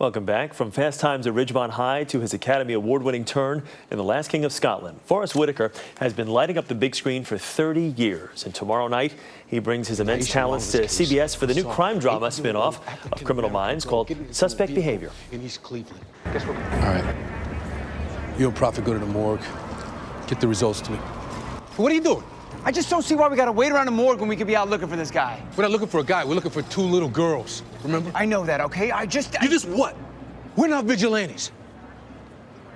Welcome back. From Fast Times at Ridgemont High to his Academy Award-winning turn in The Last King of Scotland, Forest Whitaker has been lighting up the big screen for 30 years. And tomorrow night, he brings his immense talents to CBS for the new crime drama spin-off of Criminal Minds called Suspect Behavior. In East Cleveland. Guess what? All right. You and Prophet go to the morgue. Get the results to me. What are you doing? I just don't see why we gotta wait around the morgue when we could be out looking for this guy. We're not looking for a guy. We're looking for two little girls. Remember? I know that, okay? You just what? We're not vigilantes.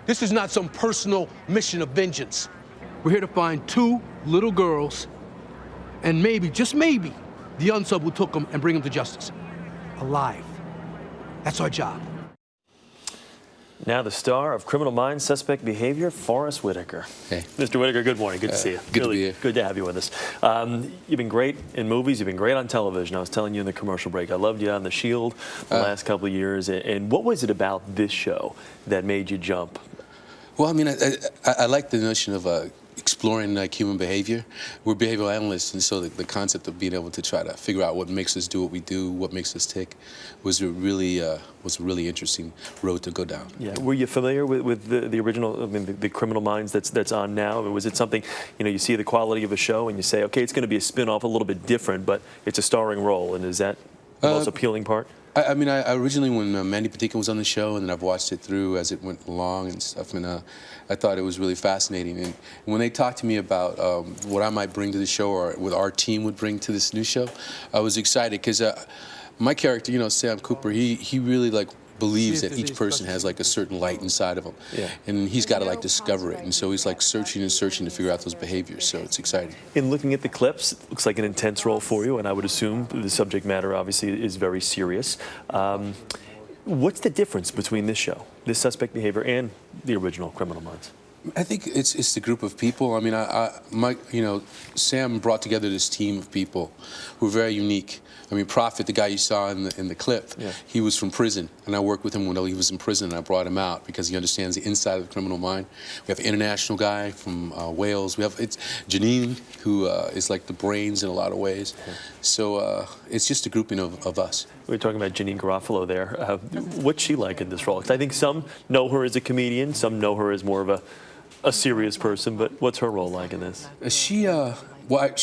This is not some personal mission of vengeance. We're here to find two little girls and maybe, just maybe, the unsub who took them and bring them to justice. Alive. That's our job. Now the star of Criminal Minds, Suspect Behavior, Forest Whitaker. Hey. Mr. Whitaker, good morning. Good to see you. Good to be here. Good to have you with us. You've been great in movies. You've been great on television. I was telling you in the commercial break, I loved you on The Shield the last couple of years. And what was it about this show that made you jump? Well, I mean, I like the notion of exploring human behavior. We're behavioral analysts, and so the concept of being able to try to figure out what makes us do what we do, what makes us tick, was a really interesting road to go down. Yeah. Were you familiar with the original, I mean, the Criminal Minds that's on now? I mean, was it something, you see the quality of a show and you say, okay, it's going to be a spin-off a little bit different, but it's a starring role, and is that the most appealing part? I mean, I originally, when Mandy Patinkin was on the show, and then I've watched it through as it went along and stuff, and I thought it was really fascinating. And when they talked to me about what I might bring to the show or what our team would bring to this new show, I was excited because my character, Sam Cooper, he really believes that each person has a certain light inside of them, and he's got to discover it, and so he's searching and searching to figure out those behaviors. So it's exciting. In looking at the clips, it looks like an intense role for you, and I would assume the subject matter obviously is very serious. What's the difference between this show, this Suspect Behavior, and the original Criminal Minds? I think it's the group of people. I mean, Sam brought together this team of people who are very unique. I mean, Prophet, the guy you saw in the clip, he was from prison, and I worked with him when he was in prison, and I brought him out because he understands the inside of the criminal mind. We have an international guy from Wales. It's Janine, who is like the brains in a lot of ways. So it's just a grouping of us. We were talking about Janine Garofalo there. What's she like in this role? 'Cause I think some know her as a comedian, some know her as more of a serious person, but what's her role like in this? She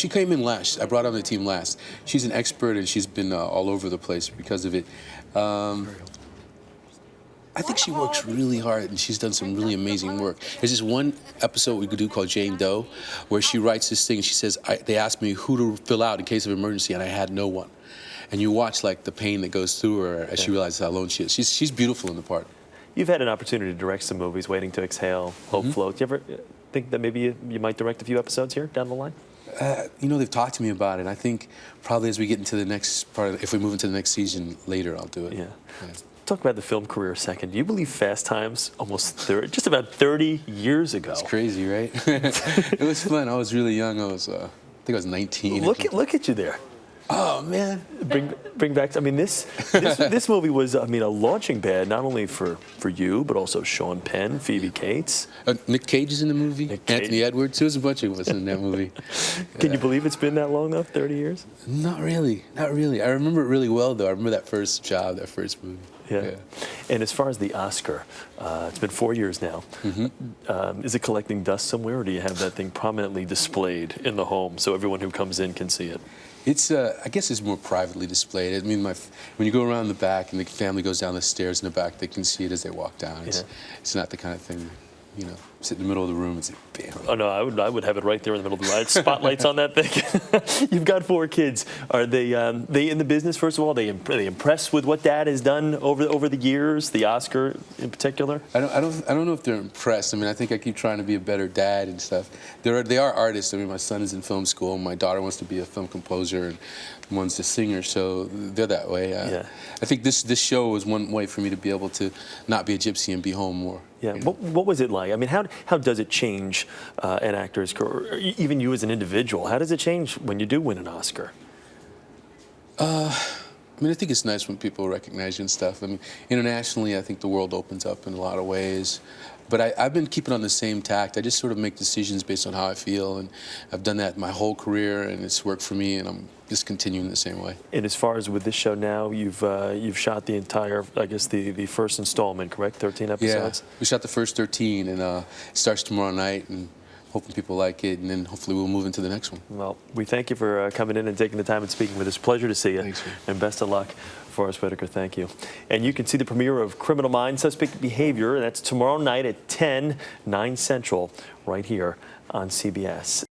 came in last. I brought her on the team last. She's an expert, and she's been all over the place because of it. I think she works really hard, and she's done some really amazing work. There's this one episode we could do called Jane Doe, where she writes this thing, and she says, they asked me who to fill out in case of emergency, and I had no one. And you watch the pain that goes through her as she realizes how alone she is. She's beautiful in the part. You've had an opportunity to direct some movies, Waiting to Exhale, Hope Floats. Do you ever think that maybe you might direct a few episodes here down the line? They've talked to me about it. I think probably as we get into the next part, if we move into the next season later, I'll do it. Yeah. Talk about the film career a second. Do you believe Fast Times just about 30 years ago? It's crazy, right? It was fun. I was really young. I think I was 19. Look at you there. Oh man! Bring back. I mean, this movie was, a launching pad not only for you, but also Sean Penn, Phoebe Cates. Nick Cage is in the movie. Anthony Edwards. There was a bunch of us in that movie. Can you believe it's been that long though? 30 years? Not really. Not really. I remember it really well though. I remember that first job, that first movie. Yeah. And as far as the Oscar, it's been 4 years now. Is it collecting dust somewhere, or do you have that thing prominently displayed in the home so everyone who comes in can see it? It's, I guess it's more privately displayed. I mean, when you go around the back and the family goes down the stairs in the back, they can see it as they walk down. It's not the kind of thing, sit in the middle of the room and say, bam. Oh, no, I would have it right there in the middle of the room. Spotlights on that thing. You've got 4 kids. Are they in the business, first of all? Are they impressed with what Dad has done over the years, the Oscar in particular? I don't know if they're impressed. I mean, I think I keep trying to be a better dad and stuff. They are artists. I mean, my son is in film school. My daughter wants to be a film composer, and one's a singer, so they're that way. I think this show was one way for me to be able to not be a gypsy and be home more. Yeah. What was it like? I mean, how does it change an actor's career, even you as an individual? How does it change when you do win an Oscar? I I mean, I think it's nice when people recognize you and stuff. I mean, internationally, I think the world opens up in a lot of ways. But I've been keeping on the same tact. I just sort of make decisions based on how I feel, and I've done that my whole career, and it's worked for me, and I'm just continuing the same way. And as far as with this show now, you've shot the entire, I guess, the first installment, correct? 13 episodes? Yeah, we shot the first 13, and it starts tomorrow night, and hoping people like it, and then hopefully we'll move into the next one. Well, we thank you for coming in and taking the time and speaking with us. Pleasure to see you. Thanks, man. And best of luck, Forest Whitaker. Thank you. And you can see the premiere of Criminal Minds, Suspect Behavior. That's tomorrow night at 10, 9 Central, right here on CBS.